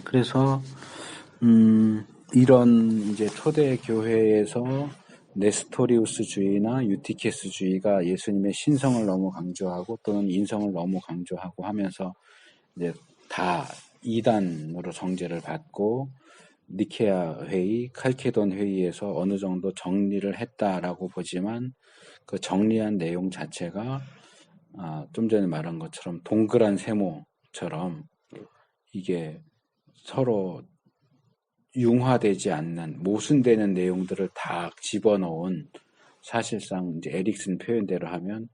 그래서 이런 이제 초대 교회에서 네스토리우스주의나 유티케스주의가 예수님의 신성을 너무 강조하고 또는 인성을 너무 강조하고 하면서 이제 다 이단으로 정죄를 받고 니케아 회의, 칼케돈 회의에서 어느 정도 정리를 했다라고 보지만 그 정리한 내용 자체가 좀 전에 말한 것처럼 동그란 세모처럼 이게 서로 융화되지 않는 모순되는 내용들을 다 집어넣은 사실상 이제 에릭슨 표현대로 하면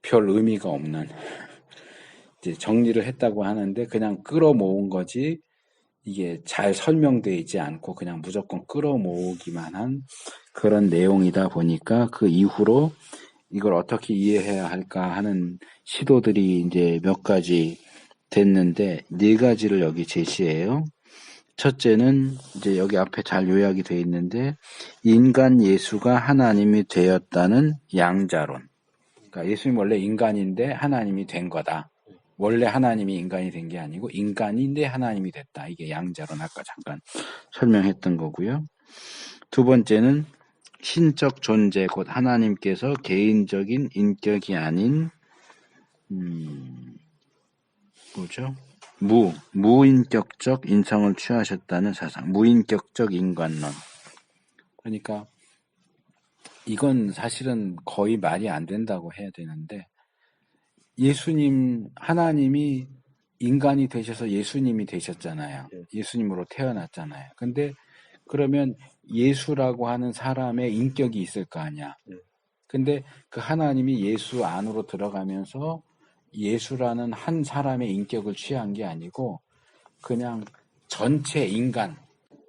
별 의미가 없는 이제 정리를 했다고 하는데 그냥 끌어모은 거지 이게 잘 설명되어 있지 않고 그냥 무조건 끌어모으기만 한 그런 내용이다 보니까 그 이후로 이걸 어떻게 이해해야 할까 하는 시도들이 이제 몇 가지 됐는데 네 가지를 여기 제시해요. 첫째는 이제 여기 앞에 잘 요약이 되어 있는데 인간 예수가 하나님이 되었다는 양자론. 그러니까 예수님 원래 인간인데 하나님이 된 거다. 원래 하나님이 인간이 된 게 아니고 인간인데 하나님이 됐다. 이게 양자론 아까 잠깐 설명했던 거고요. 두 번째는 신적 존재 곧 하나님께서 개인적인 인격이 아닌 뭐죠? 무인격적 인성을 취하셨다는 사상, 무인격적 인간론. 그러니까 이건 사실은 거의 말이 안 된다고 해야 되는데 예수님, 하나님이 인간이 되셔서 예수님이 되셨잖아요. 예수님으로 태어났잖아요. 근데 그러면 예수라고 하는 사람의 인격이 있을 거 아니야. 근데 그 하나님이 예수 안으로 들어가면서 예수라는 한 사람의 인격을 취한 게 아니고 그냥 전체 인간,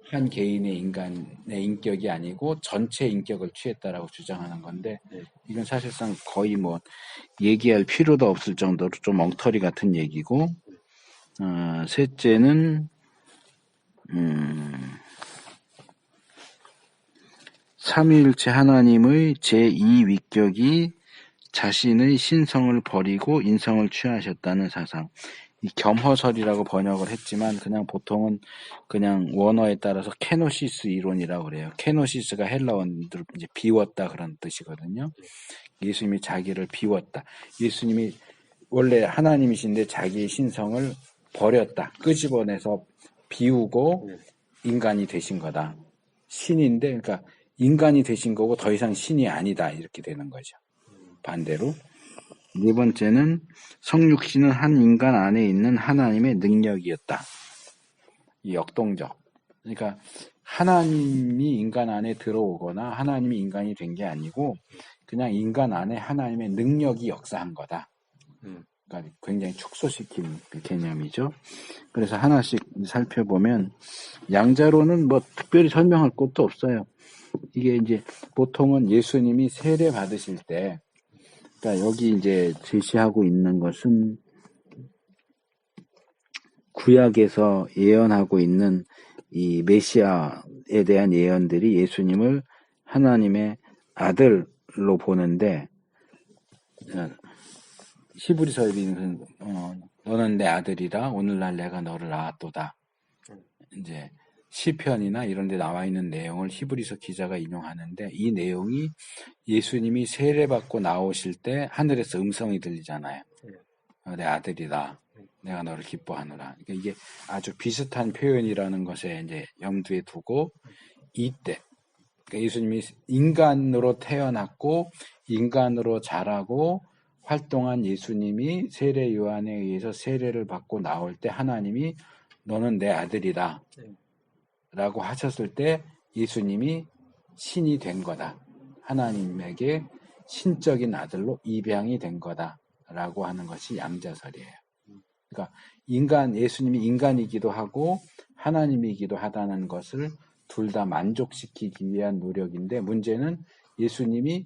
한 개인의 인간의 인격이 아니고 전체 인격을 취했다라고 주장하는 건데 이건 사실상 거의 뭐 얘기할 필요도 없을 정도로 좀 엉터리 같은 얘기고 셋째는 삼위일체 하나님의 제2위격이 자신의 신성을 버리고 인성을 취하셨다는 사상. 이 겸허설이라고 번역을 했지만 그냥 보통은 그냥 원어에 따라서 케노시스 이론이라고 그래요. 케노시스가 헬라어로 이제 비웠다 그런 뜻이거든요. 예수님이 자기를 비웠다. 예수님이 원래 하나님이신데 자기의 신성을 버렸다. 끄집어내서 비우고 인간이 되신 거다. 신인데 그러니까 인간이 되신 거고 더 이상 신이 아니다. 이렇게 되는 거죠. 반대로. 네 번째는 성육신은 한 인간 안에 있는 하나님의 능력이었다. 이 역동적. 그러니까 하나님이 인간 안에 들어오거나 하나님이 인간이 된 게 아니고 그냥 인간 안에 하나님의 능력이 역사한 거다. 그러니까 굉장히 축소시킨 개념이죠. 그래서 하나씩 살펴보면 양자로는 뭐 특별히 설명할 것도 없어요. 이게 이제 보통은 예수님이 세례 받으실 때 그러니까 여기 이제 제시하고 있는 것은 구약에서 예언하고 있는 이 메시아에 대한 예언들이 예수님을 하나님의 아들로 보는데 히브리서에 보면 너는 내 아들이라 오늘날 내가 너를 낳았도다. 이제 시편이나 이런 데 나와 있는 내용을 히브리서 기자가 인용하는데 이 내용이 예수님이 세례받고 나오실 때 하늘에서 음성이 들리잖아요. 내 아들이다. 내가 너를 기뻐하노라. 그러니까 이게 아주 비슷한 표현이라는 것에 이제 염두에 두고 이때 그러니까 예수님이 인간으로 태어났고 인간으로 자라고 활동한 예수님이 세례 요한에 의해서 세례를 받고 나올 때 하나님이 너는 내 아들이다 라고 하셨을 때 예수님이 신이 된 거다. 하나님에게 신적인 아들로 입양이 된 거다 라고 하는 것이 양자설이에요. 그러니까 예수님이 인간이기도 하고 하나님이기도 하다는 것을 둘 다 만족시키기 위한 노력인데 문제는 예수님이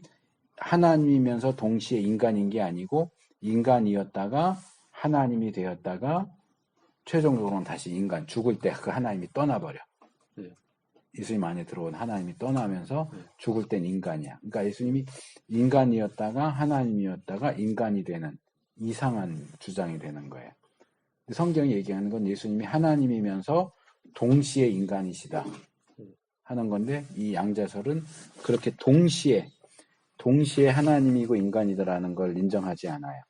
하나님이면서 동시에 인간인 게 아니고 인간이었다가 하나님이 되었다가 최종적으로는 다시 인간 죽을 때 그 하나님이 떠나버려. 예수님 안에 들어온 하나님이 떠나면서 죽을 땐 인간이야. 그러니까 예수님이 인간이었다가 하나님이었다가 인간이 되는 이상한 주장이 되는 거예요. 성경이 얘기하는 건 예수님이 하나님이면서 동시에 인간이시다 하는 건데, 이 양자설은 그렇게 동시에 하나님이고 인간이다라는 걸 인정하지 않아요.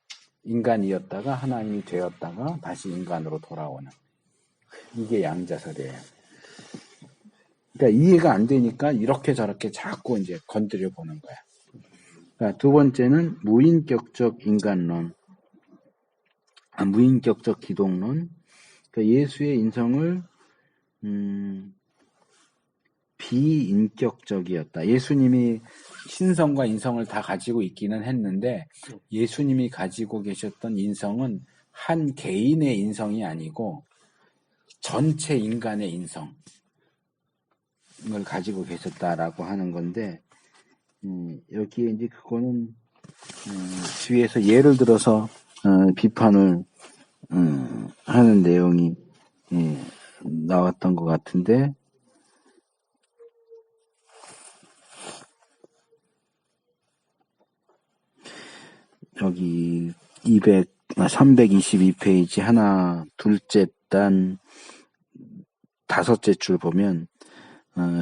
인간이었다가 하나님이 되었다가 다시 인간으로 돌아오는, 이게 양자설이에요. 그러니까 이해가 안 되니까 이렇게 저렇게 자꾸 이제 건드려 보는 거야. 그러니까 두 번째는 무인격적 인간론, 무인격적 기독론. 그러니까 예수의 인성을 비인격적이었다. 예수님이 신성과 인성을 다 가지고 있기는 했는데, 예수님이 가지고 계셨던 인성은 한 개인의 인성이 아니고 전체 인간의 인성을 가지고 계셨다라고 하는 건데, 여기에 이제 그거는 뒤에서 예를 들어서 비판을 하는 내용이 나왔던 것 같은데, 여기 322페이지 하나 둘째 단 다섯째 줄 보면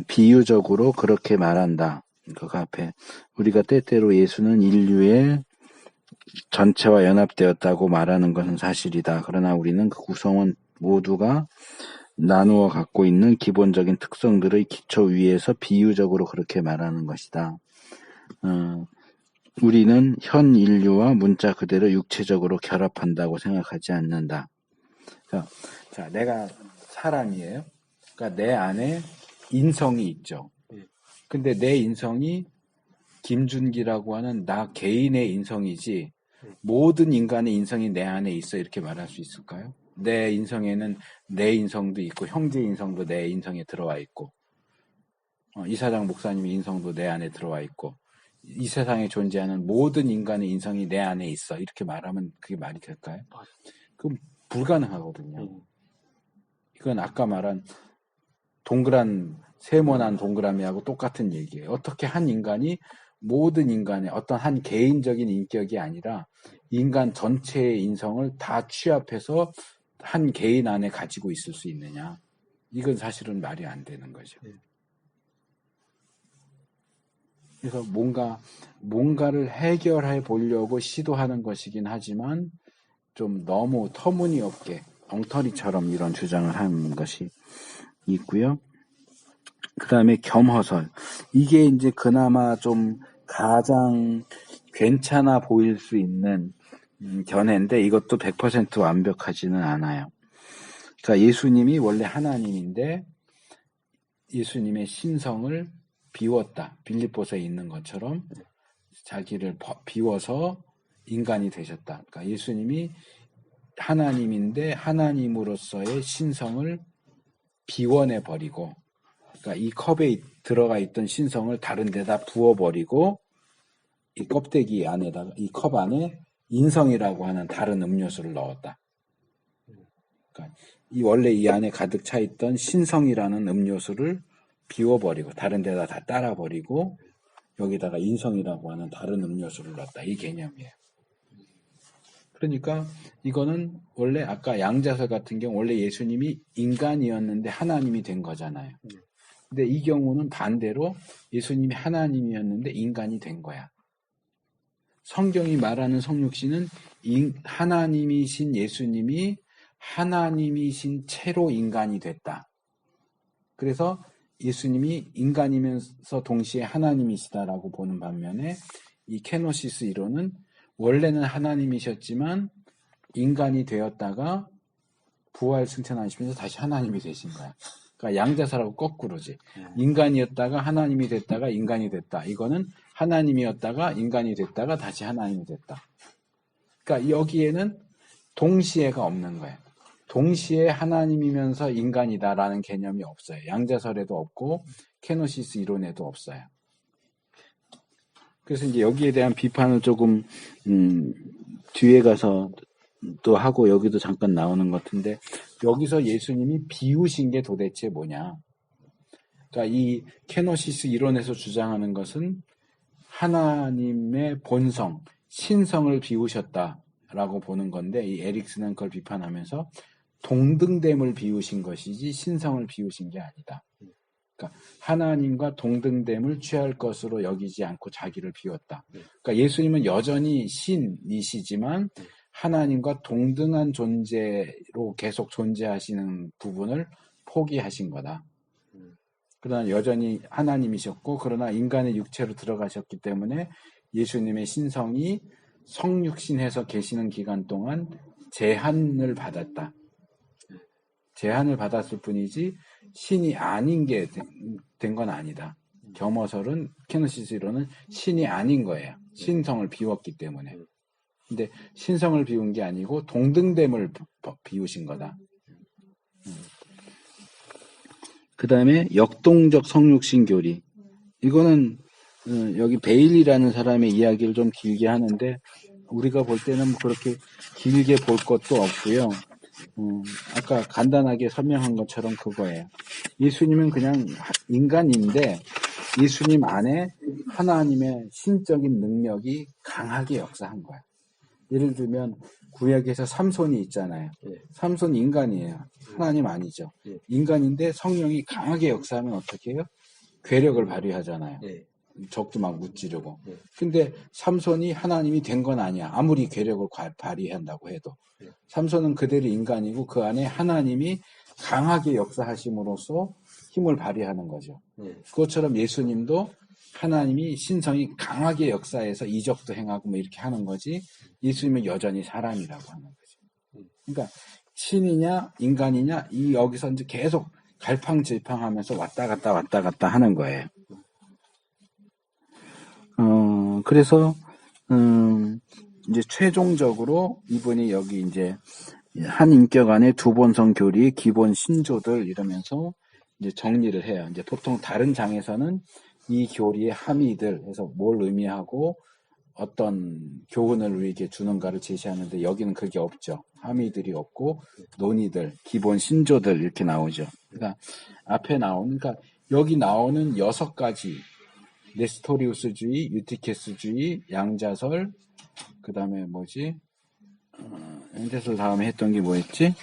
비유적으로 그렇게 말한다. 그 앞에 우리가 때때로 예수는 인류의 전체와 연합되었다고 말하는 것은 사실이다. 그러나 우리는 그 구성원 모두가 나누어 갖고 있는 기본적인 특성들의 기초 위에서 비유적으로 그렇게 말하는 것이다. 우리는 현 인류와 문자 그대로 육체적으로 결합한다고 생각하지 않는다. 자, 내가 사람이에요. 그러니까 내 안에 인성이 있죠. 근데 내 인성이 김준기라고 하는 나 개인의 인성이지 모든 인간의 인성이 내 안에 있어, 이렇게 말할 수 있을까요? 내 인성에는 내 인성도 있고 형제 인성도 내 인성에 들어와 있고 이사장 목사님의 인성도 내 안에 들어와 있고 이 세상에 존재하는 모든 인간의 인성이 내 안에 있어, 이렇게 말하면 그게 말이 될까요? 그럼 불가능하거든요. 이건 아까 말한 세모난 동그라미하고 똑같은 얘기예요. 어떻게 한 인간이 모든 인간의 어떤 한 개인적인 인격이 아니라 인간 전체의 인성을 다 취합해서 한 개인 안에 가지고 있을 수 있느냐. 이건 사실은 말이 안 되는 거죠. 그래서 뭔가를 해결해 보려고 시도하는 것이긴 하지만 좀 너무 터무니없게 엉터리처럼 이런 주장을 하는 것이 있고요. 그 다음에 겸허설. 이게 이제 그나마 좀 가장 괜찮아 보일 수 있는 견해인데 이것도 100% 완벽하지는 않아요. 그러니까 예수님이 원래 하나님인데 예수님의 신성을 비웠다. 빌립보서에 있는 것처럼 자기를 비워서 인간이 되셨다. 그러니까 예수님이 하나님인데 하나님으로서의 신성을 비워내버리고, 그러니까 이 컵에 들어가 있던 신성을 다른 데다 부어버리고 이 껍데기 안에다가 이 컵 안에 인성이라고 하는 다른 음료수를 넣었다. 그러니까 원래 이 안에 가득 차 있던 신성이라는 음료수를 비워버리고 다른 데다 다 따라버리고 여기다가 인성이라고 하는 다른 음료수를 넣었다. 이 개념이에요. 그러니까 이거는 원래 아까 양자설 같은 경우 원래 예수님이 인간이었는데 하나님이 된 거잖아요. 근데 이 경우는 반대로 예수님이 하나님이었는데 인간이 된 거야. 성경이 말하는 성육신은 하나님이신 예수님이 하나님이신 채로 인간이 됐다. 그래서 예수님이 인간이면서 동시에 하나님이시다라고 보는 반면에 이 케노시스 이론은 원래는 하나님이셨지만 인간이 되었다가 부활 승천하시면서 다시 하나님이 되신 거야. 그러니까 양자설하고 거꾸로지. 인간이었다가 하나님이 됐다가 인간이 됐다. 이거는 하나님이었다가 인간이 됐다가 다시 하나님이 됐다. 그러니까 여기에는 동시에가 없는 거예요. 동시에 하나님이면서 인간이다라는 개념이 없어요. 양자설에도 없고 케노시스 이론에도 없어요. 그래서 이제 여기에 대한 비판을 조금 뒤에 가서 또 하고 여기도 잠깐 나오는 것 같은데 여기서 예수님이 비우신 게 도대체 뭐냐. 그러니까 이 케노시스 이론에서 주장하는 것은 하나님의 본성, 신성을 비우셨다. 라고 보는 건데, 이 에릭슨은 그걸 비판하면서 동등됨을 비우신 것이지 신성을 비우신 게 아니다. 그러니까 하나님과 동등됨을 취할 것으로 여기지 않고 자기를 비웠다. 그러니까 예수님은 여전히 신이시지만 하나님과 동등한 존재로 계속 존재하시는 부분을 포기하신 거다. 그러나 여전히 하나님이셨고, 그러나 인간의 육체로 들어가셨기 때문에 예수님의 신성이 성육신해서 계시는 기간 동안 제한을 받았다. 제한을 받았을 뿐이지 신이 아닌 게 된 건 아니다. 겸허설은 케노시스로는 신이 아닌 거예요. 신성을 비웠기 때문에. 근데 신성을 비운 게 아니고 동등됨을 비우신 거다. 그 다음에 역동적 성육신 교리. 이거는 여기 베일이라는 사람의 이야기를 좀 길게 하는데 우리가 볼 때는 그렇게 길게 볼 것도 없고요. 아까 간단하게 설명한 것처럼 그거예요. 예수님은 그냥 인간인데 예수님 안에 하나님의 신적인 능력이 강하게 역사한 거야. 예를 들면 구약에서 삼손이 있잖아요. 삼손 인간이에요. 하나님 아니죠. 인간인데 성령이 강하게 역사하면 어떻게 해요? 괴력을 발휘하잖아요. 적도 막 무찌르고. 근데 삼손이 하나님이 된 건 아니야. 아무리 괴력을 발휘한다고 해도. 삼손은 그대로 인간이고 그 안에 하나님이 강하게 역사하심으로써 힘을 발휘하는 거죠. 그것처럼 예수님도 하나님이 신성이 강하게 역사해서 이적도 행하고 뭐 이렇게 하는 거지 예수님은 여전히 사람이라고 하는 거죠. 그러니까 신이냐 인간이냐 이 여기서 이제 계속 갈팡질팡하면서 왔다 갔다 하는 거예요. 그래서 이제 최종적으로 이분이 여기 이제 한 인격 안에 두 본성 교리, 기본 신조들 이러면서 이제 정리를 해요. 이제 보통 다른 장에서는 이 교리의 함의들 해서 뭘 의미하고 어떤 교훈을 우리에게 주는가를 제시하는데 여기는 그게 없죠. 함의들이 없고 논의들, 기본 신조들 이렇게 나오죠. 그러니까 앞에 나오는, 그러니까 여기 나오는 6가지 네스토리우스주의, 유티케스주의, 양자설, 그 다음에 뭐지? 양자설 다음에 했던 게 뭐였지?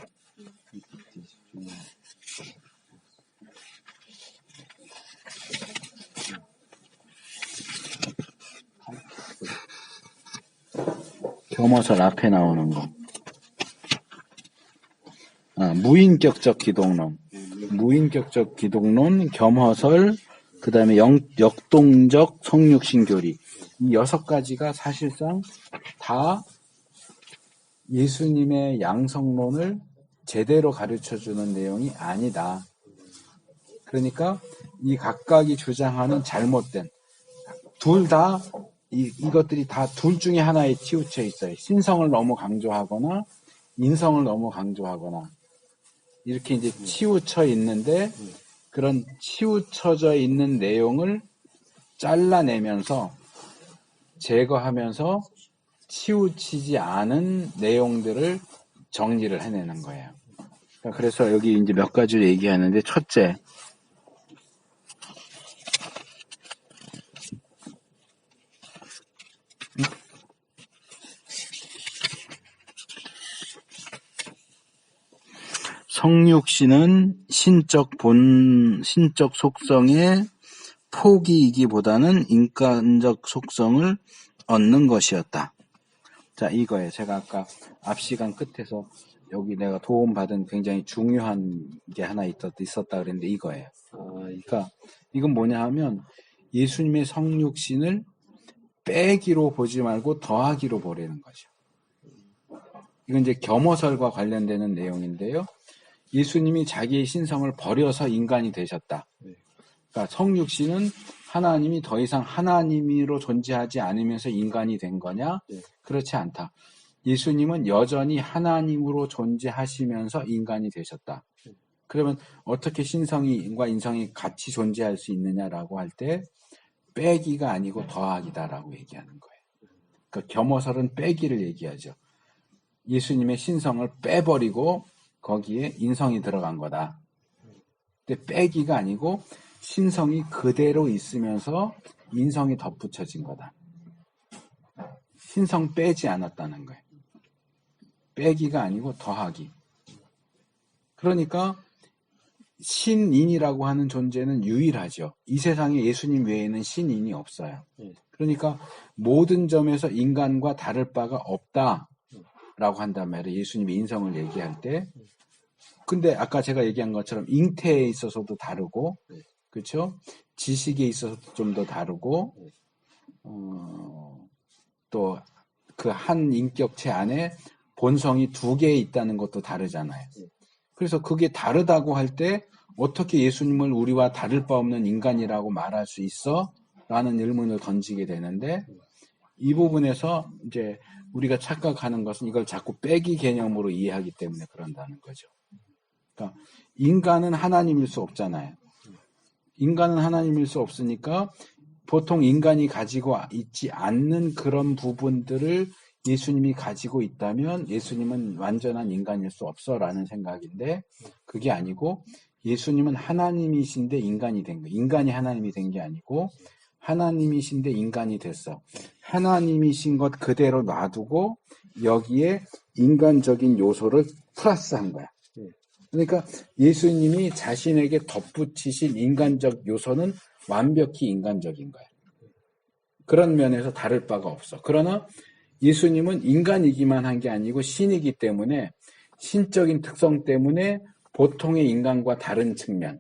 겸허설 앞에 나오는 거. 무인격적 기독론. 무인격적 기독론, 겸허설, 그 다음에 역동적 성육신 교리. 이 6가지가 사실상 다 예수님의 양성론을 제대로 가르쳐주는 내용이 아니다. 그러니까 이 각각이 주장하는 잘못된, 둘 다 이것들이 다 둘 중에 하나에 치우쳐 있어요. 신성을 너무 강조하거나 인성을 너무 강조하거나 이렇게 이제 치우쳐 있는데 그런 치우쳐져 있는 내용을 잘라내면서 제거하면서 치우치지 않은 내용들을 정리를 해내는 거예요. 그래서 여기 이제 몇 가지를 얘기하는데 첫째, 성육신은 신적 속성의 포기이기보다는 인간적 속성을 얻는 것이었다. 자, 이거예요. 제가 아까 앞 시간 끝에서 여기 내가 도움받은 굉장히 중요한 게 하나 있었다 그랬는데 이거예요. 그러니까 이건 뭐냐 하면 예수님의 성육신을 빼기로 보지 말고 더하기로 보라는 거죠. 이건 이제 겸허설과 관련되는 내용인데요. 예수님이 자기의 신성을 버려서 인간이 되셨다. 그러니까 성육신은 하나님이 더 이상 하나님으로 존재하지 않으면서 인간이 된 거냐? 그렇지 않다. 예수님은 여전히 하나님으로 존재하시면서 인간이 되셨다. 그러면 어떻게 신성과 인성이 같이 존재할 수 있느냐라고 할 때 빼기가 아니고 더하기다라고 얘기하는 거예요. 그러니까 겸허설은 빼기를 얘기하죠. 예수님의 신성을 빼버리고 거기에 인성이 들어간 거다. 근데 빼기가 아니고 신성이 그대로 있으면서 인성이 덧붙여진 거다. 신성 빼지 않았다는 거예요. 빼기가 아니고 더하기. 그러니까 신인이라고 하는 존재는 유일하죠. 이 세상에 예수님 외에는 신인이 없어요. 그러니까 모든 점에서 인간과 다를 바가 없다라고 한단 말이에요. 예수님의 인성을 얘기할 때. 근데 아까 제가 얘기한 것처럼 잉태에 있어서도 다르고, 그렇죠? 지식에 있어서도 좀 더 다르고, 또 그 한 인격체 안에 본성이 두 개 있다는 것도 다르잖아요. 그래서 그게 다르다고 할 때 어떻게 예수님을 우리와 다를 바 없는 인간이라고 말할 수 있어? 라는 의문을 던지게 되는데, 이 부분에서 이제 우리가 착각하는 것은 이걸 자꾸 빼기 개념으로 이해하기 때문에 그런다는 거죠. 그러니까 인간은 하나님일 수 없잖아요. 인간은 하나님일 수 없으니까 보통 인간이 가지고 있지 않는 그런 부분들을 예수님이 가지고 있다면 예수님은 완전한 인간일 수 없어라는 생각인데, 그게 아니고 예수님은 하나님이신데 인간이 된 거예요. 인간이 하나님이 된 게 아니고 하나님이신데 인간이 됐어. 하나님이신 것 그대로 놔두고 여기에 인간적인 요소를 플러스한 거야. 그러니까 예수님이 자신에게 덧붙이신 인간적 요소는 완벽히 인간적인 거야. 그런 면에서 다를 바가 없어. 그러나 예수님은 인간이기만 한 게 아니고 신이기 때문에 신적인 특성 때문에 보통의 인간과 다른 측면,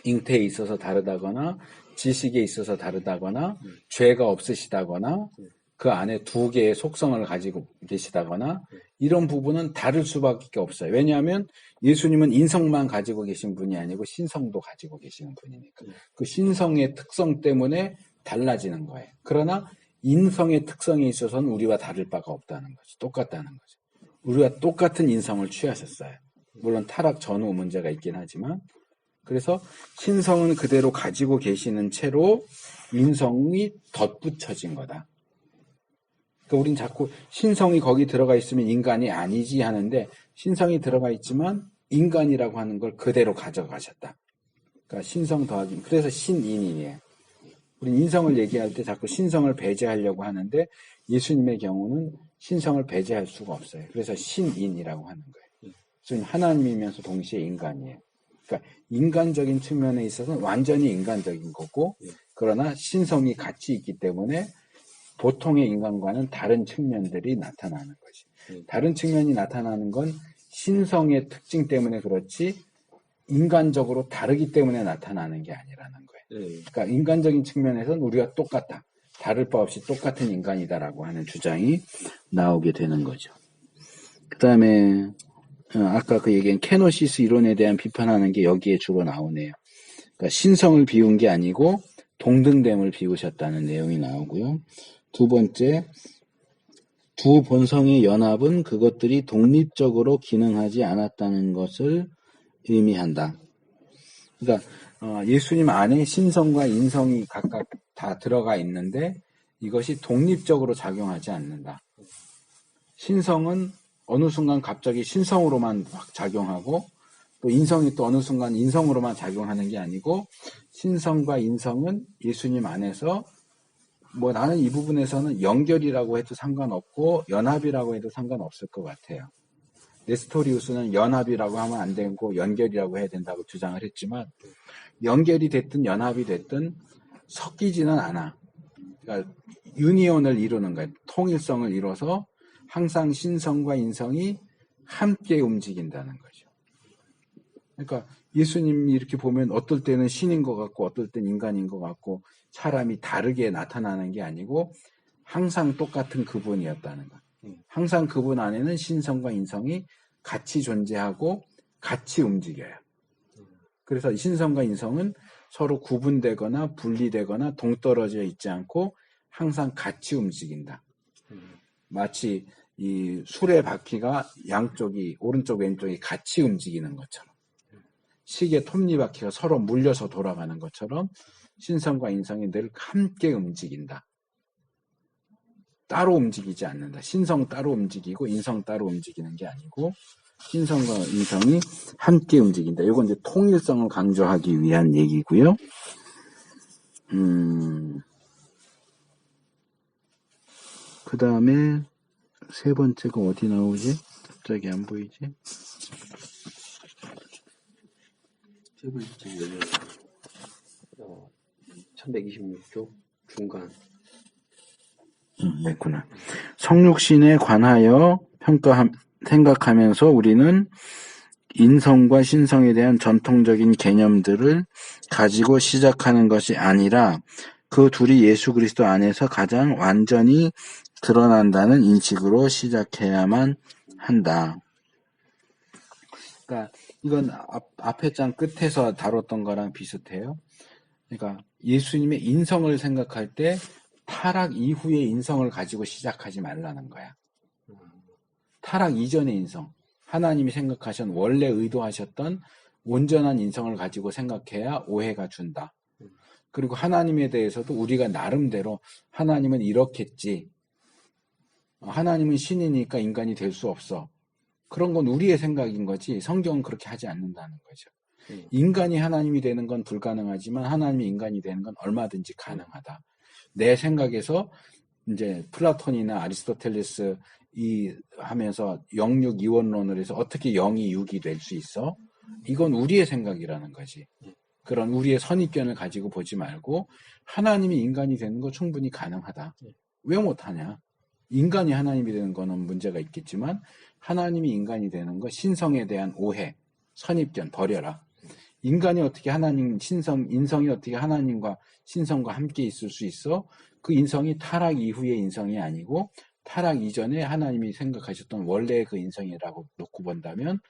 잉태에 있어서 다르다거나 지식에 있어서 다르다거나 죄가 없으시다거나 그 안에 두 개의 속성을 가지고 계시다거나 이런 부분은 다를 수밖에 없어요. 왜냐하면 예수님은 인성만 가지고 계신 분이 아니고 신성도 가지고 계시는 분이니까. 그 신성의 특성 때문에 달라지는 거예요. 그러나 인성의 특성에 있어서는 우리와 다를 바가 없다는 거죠. 똑같다는 거죠. 우리가 똑같은 인성을 취하셨어요. 물론 타락 전후 문제가 있긴 하지만, 그래서 신성은 그대로 가지고 계시는 채로 인성이 덧붙여진 거다. 그러니까 우린 자꾸 신성이 거기 들어가 있으면 인간이 아니지 하는데, 신성이 들어가 있지만 인간이라고 하는 걸 그대로 가져가셨다. 그러니까 신성 더하기, 그래서 신인이에요. 우리 인성을 얘기할 때 자꾸 신성을 배제하려고 하는데 예수님의 경우는 신성을 배제할 수가 없어요. 그래서 신인이라고 하는 거예요. 예수님 하나님이면서 동시에 인간이에요. 그러니까 인간적인 측면에 있어서는 완전히 인간적인 거고, 그러나 신성이 같이 있기 때문에 보통의 인간과는 다른 측면들이 나타나는 거지. 다른 측면이 나타나는 건 신성의 특징 때문에 그렇지 인간적으로 다르기 때문에 나타나는 게 아니라는 거예요. 그러니까 인간적인 측면에서는 우리가 똑같다. 다를 바 없이 똑같은 인간이다라고 하는 주장이 나오게 되는 거죠. 그 다음에 아까 그 얘기한 케노시스 이론에 대한 비판하는 게 여기에 주로 나오네요. 그러니까 신성을 비운 게 아니고 동등됨을 비우셨다는 내용이 나오고요. 두 번째, 두 본성의 연합은 그것들이 독립적으로 기능하지 않았다는 것을 의미한다. 그러니까 예수님 안에 신성과 인성이 각각 다 들어가 있는데 이것이 독립적으로 작용하지 않는다. 신성은 어느 순간 갑자기 신성으로만 확 작용하고 또 인성이 또 어느 순간 인성으로만 작용하는 게 아니고 신성과 인성은 예수님 안에서 뭐 나는 이 부분에서는 연결이라고 해도 상관없고 연합이라고 해도 상관없을 것 같아요. 네스토리우스는 연합이라고 하면 안 되고 연결이라고 해야 된다고 주장을 했지만 연결이 됐든 연합이 됐든 섞이지는 않아. 그러니까 유니온을 이루는 거예요. 통일성을 이뤄서 항상 신성과 인성이 함께 움직인다는 거죠. 그러니까 예수님이 이렇게 보면 어떨 때는 신인 것 같고 어떨 때는 인간인 것 같고 사람이 다르게 나타나는 게 아니고 항상 똑같은 그분이었다는 것. 항상 그분 안에는 신성과 인성이 같이 존재하고 같이 움직여요. 그래서 신성과 인성은 서로 구분되거나 분리되거나 동떨어져 있지 않고 항상 같이 움직인다. 마치 이 수레 바퀴가 양쪽이 오른쪽 왼쪽이 같이 움직이는 것처럼 시계 톱니바퀴가 서로 물려서 돌아가는 것처럼 신성과 인성이 늘 함께 움직인다. 따로 움직이지 않는다. 신성 따로 움직이고 인성 따로 움직이는 게 아니고 신성과 인성이 함께 움직인다. 이건 이제 통일성을 강조하기 위한 얘기고요. 그 다음에 세 번째가 어디 나오지? 갑자기 안 보이지? 세 번째는 1126쪽 중간. 있구나. 성육신에 관하여 생각하면서 우리는 인성과 신성에 대한 전통적인 개념들을 가지고 시작하는 것이 아니라 그 둘이 예수 그리스도 안에서 가장 완전히 드러난다는 인식으로 시작해야만 한다. 그러니까 이건 앞에 장 끝에서 다뤘던 거랑 비슷해요. 그러니까 예수님의 인성을 생각할 때 타락 이후의 인성을 가지고 시작하지 말라는 거야. 타락 이전의 인성. 하나님이 생각하신 원래 의도하셨던 온전한 인성을 가지고 생각해야 오해가 준다. 그리고 하나님에 대해서도 우리가 나름대로 하나님은 이렇겠지. 하나님은 신이니까 인간이 될 수 없어. 그런 건 우리의 생각인 거지 성경은 그렇게 하지 않는다는 거죠. 인간이 하나님이 되는 건 불가능하지만 하나님이 인간이 되는 건 얼마든지 가능하다. 내 생각에서 이제 플라톤이나 아리스토텔레스 하면서 영육 이원론을 해서 어떻게 영이 육이 될 수 있어? 이건 우리의 생각이라는 거지. 그런 우리의 선입견을 가지고 보지 말고 하나님이 인간이 되는 거 충분히 가능하다. 왜 못하냐? 인간이 하나님이 되는 거는 문제가 있겠지만 하나님이 인간이 되는 거 신성에 대한 오해, 선입견 버려라. 인간이 어떻게 인성이 어떻게 하나님과 신성과 함께 있을 수 있어? 그 인성이 타락 이후의 인성이 아니고 타락 이전에 하나님이 생각하셨던 원래의 그 인성이라고 놓고 본다면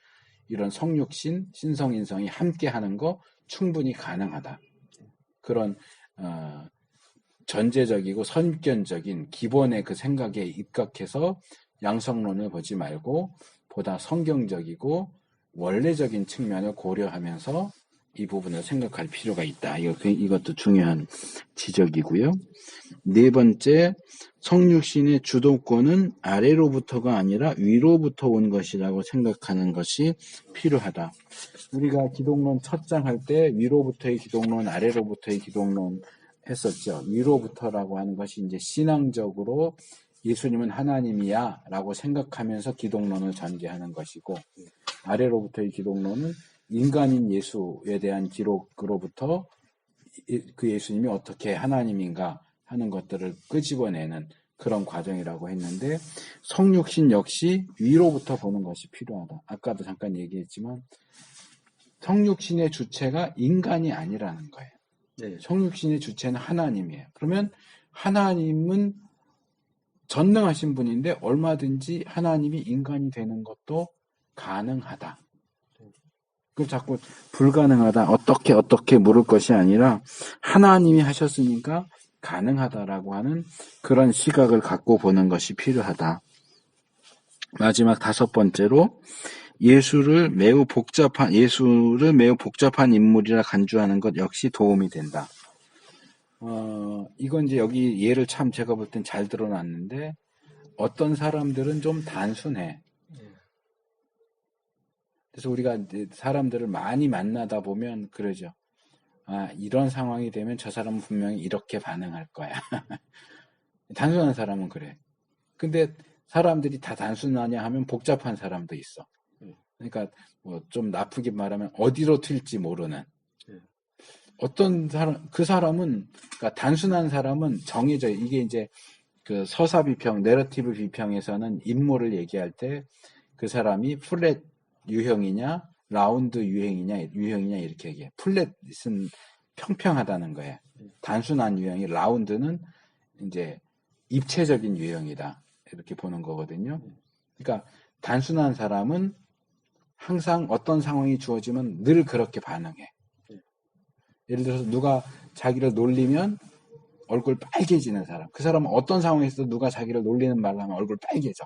이런 성육신, 신성인성이 함께 하는 거 충분히 가능하다. 그런 전제적이고 선견적인 기본의 그 생각에 입각해서 양성론을 보지 말고 보다 성경적이고 원래적인 측면을 고려하면서 이 부분을 생각할 필요가 있다. 이것도 중요한 지적이고요. 네 번째, 성육신의 주도권은 아래로부터가 아니라 위로부터 온 것이라고 생각하는 것이 필요하다. 우리가 기독론 첫 장 할 때 위로부터의 기독론, 아래로부터의 기독론 했었죠. 위로부터라고 하는 것이 이제 신앙적으로 예수님은 하나님이야 라고 생각하면서 기독론을 전개하는 것이고, 아래로부터의 기독론은 인간인 예수에 대한 기록으로부터 그 예수님이 어떻게 하나님인가 하는 것들을 끄집어내는 그런 과정이라고 했는데, 성육신 역시 위로부터 보는 것이 필요하다. 아까도 잠깐 얘기했지만 성육신의 주체가 인간이 아니라는 거예요. 네. 성육신의 주체는 하나님이에요. 그러면 하나님은 전능하신 분인데 얼마든지 하나님이 인간이 되는 것도 가능하다. 그 자꾸 불가능하다, 어떻게 물을 것이 아니라 하나님이 하셨으니까 가능하다라고 하는 그런 시각을 갖고 보는 것이 필요하다. 마지막 다섯 번째로 예수를 매우 복잡한 인물이라 간주하는 것 역시 도움이 된다. 이건 이제 여기 예를 참 제가 볼 땐 잘 드러났는데, 어떤 사람들은 좀 단순해. 그래서 우리가 이제 사람들을 많이 만나다 보면 그러죠. 이런 상황이 되면 저 사람은 분명히 이렇게 반응할 거야. 단순한 사람은 그래. 근데 사람들이 다 단순하냐 하면 복잡한 사람도 있어. 그러니까 뭐 좀 나쁘게 말하면 어디로 튈지 모르는. 어떤 사람, 그 사람은, 그러니까 단순한 사람은 정해져. 이게 이제 그 서사 비평, 내러티브 비평에서는 인물을 얘기할 때 그 사람이 플랫 유형이냐, 라운드 유형이냐 이렇게 얘기해. 플랫은 평평하다는 거예요. 단순한 유형이, 라운드는 이제 입체적인 유형이다. 이렇게 보는 거거든요. 그러니까 단순한 사람은 항상 어떤 상황이 주어지면 늘 그렇게 반응해. 예를 들어서 누가 자기를 놀리면 얼굴 빨개지는 사람. 그 사람은 어떤 상황에서도 누가 자기를 놀리는 말을 하면 얼굴 빨개져.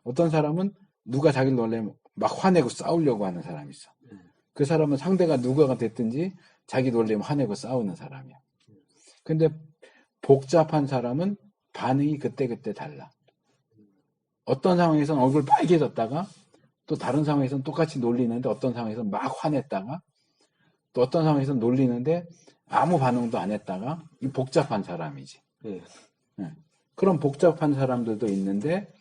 어떤 사람은 누가 자기를 놀리면 막 화내고 싸우려고 하는 사람이 있어. 그 사람은 상대가 누가가 됐든지 자기 놀리면 화내고 싸우는 사람이야. 근데 복잡한 사람은 반응이 그때그때 달라. 어떤 상황에서는 얼굴 빨개졌다가 또 다른 상황에서는 똑같이 놀리는데 어떤 상황에서는 막 화냈다가 또 어떤 상황에서는 놀리는데 아무 반응도 안 했다가 이 복잡한 사람이지. 그런 복잡한 사람들도 있는데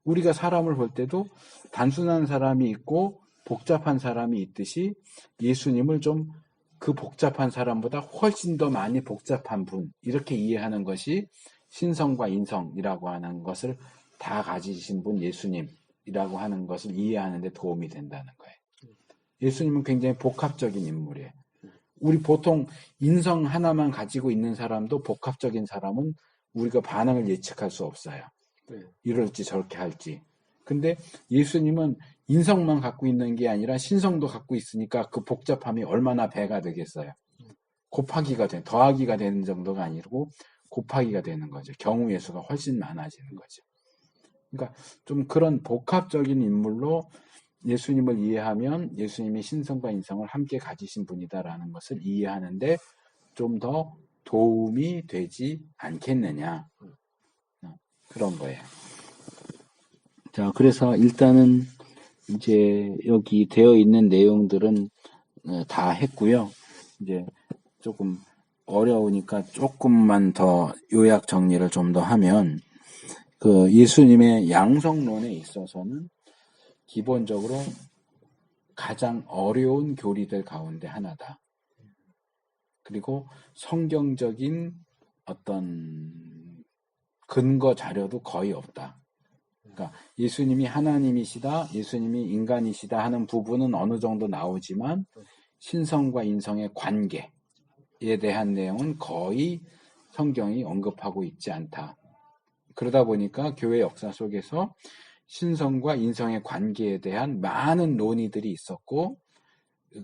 우리가 사람을 볼 때도 단순한 사람이 있고 복잡한 사람이 있듯이 예수님을 좀 그 복잡한 사람보다 훨씬 더 많이 복잡한 분, 이렇게 이해하는 것이 신성과 인성이라고 하는 것을 다 가지신 분 예수님이라고 하는 것을 이해하는 데 도움이 된다는 거예요. 예수님은 굉장히 복합적인 인물이에요. 우리 보통 인성 하나만 가지고 있는 사람도 복합적인 사람은 우리가 반응을 예측할 수 없어요. 이럴지 저렇게 할지. 근데 예수님은 인성만 갖고 있는 게 아니라 신성도 갖고 있으니까 그 복잡함이 얼마나 배가 되겠어요. 더하기가 되는 정도가 아니고 곱하기가 되는 거죠. 경우의 수가 훨씬 많아지는 거죠. 그러니까 좀 그런 복합적인 인물로 예수님을 이해하면 예수님이 신성과 인성을 함께 가지신 분이다라는 것을 이해하는데 좀 더 도움이 되지 않겠느냐. 그런 거예요. 자, 그래서 일단은 이제 여기 되어 있는 내용들은 다 했고요. 이제 조금 어려우니까 조금만 더 요약 정리를 좀 더 하면, 그 예수님의 양성론에 있어서는 기본적으로 가장 어려운 교리들 가운데 하나다. 그리고 성경적인 어떤 근거 자료도 거의 없다. 그러니까 예수님이 하나님이시다, 예수님이 인간이시다 하는 부분은 어느 정도 나오지만 신성과 인성의 관계에 대한 내용은 거의 성경이 언급하고 있지 않다. 그러다 보니까 교회 역사 속에서 신성과 인성의 관계에 대한 많은 논의들이 있었고,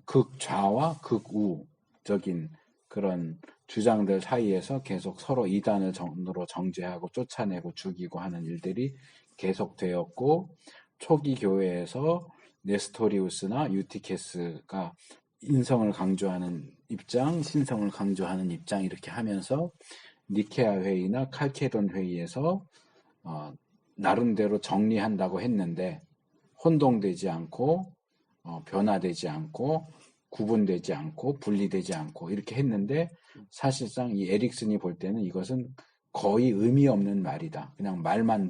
극좌와 극우적인 그런 주장들 사이에서 계속 서로 이단으로 정죄하고 쫓아내고 죽이고 하는 일들이 계속되었고, 초기 교회에서 네스토리우스나 유티케스가 인성을 강조하는 입장, 신성을 강조하는 입장 이렇게 하면서 니케아 회의나 칼케돈 회의에서 나름대로 정리한다고 했는데 혼동되지 않고 변화되지 않고 구분되지 않고 분리되지 않고 이렇게 했는데, 사실상 이 에릭슨이 볼 때는 이것은 거의 의미 없는 말이다. 그냥 말만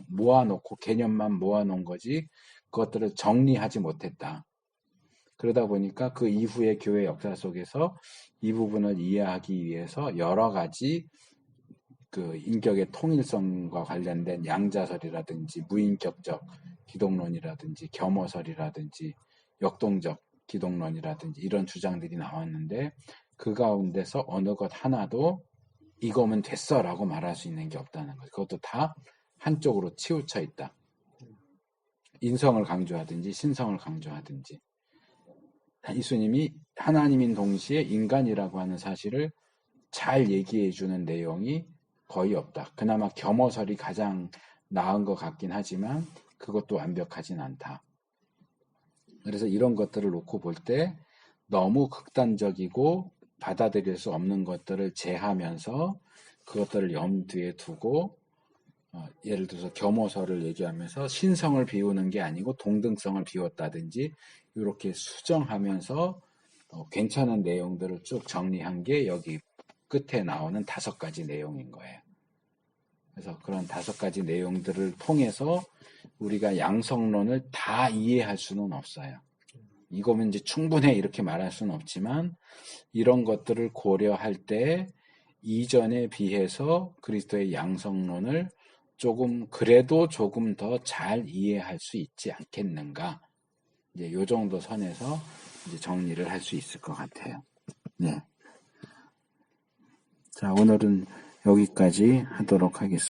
모아놓고 개념만 모아놓은 거지 그것들을 정리하지 못했다. 그러다 보니까 그 이후의 교회 역사 속에서 이 부분을 이해하기 위해서 여러 가지 그 인격의 통일성과 관련된 양자설이라든지 무인격적 기독론이라든지 겸허설이라든지 역동적 기독론이라든지 이런 주장들이 나왔는데, 그 가운데서 어느 것 하나도 이거면 됐어라고 말할 수 있는 게 없다는 거죠. 그것도 다 한쪽으로 치우쳐 있다. 인성을 강조하든지 신성을 강조하든지. 예수님이 하나님인 동시에 인간이라고 하는 사실을 잘 얘기해 주는 내용이 거의 없다. 그나마 겸허설이 가장 나은 것 같긴 하지만 그것도 완벽하진 않다. 그래서 이런 것들을 놓고 볼 때 너무 극단적이고 받아들일 수 없는 것들을 제하면서 그것들을 염두에 두고, 예를 들어서 겸허설을 얘기하면서 신성을 비우는 게 아니고 동등성을 비웠다든지 이렇게 수정하면서 괜찮은 내용들을 쭉 정리한 게 여기 끝에 나오는 5가지 내용인 거예요. 그래서 그런 5가지 내용들을 통해서 우리가 양성론을 다 이해할 수는 없어요. 이거면 이제 충분해 이렇게 말할 수는 없지만, 이런 것들을 고려할 때 이전에 비해서 그리스도의 양성론을 그래도 조금 더 잘 이해할 수 있지 않겠는가. 이제 요 정도 선에서 이제 정리를 할 수 있을 것 같아요. 네. 자, 오늘은 여기까지 하도록 하겠습니다.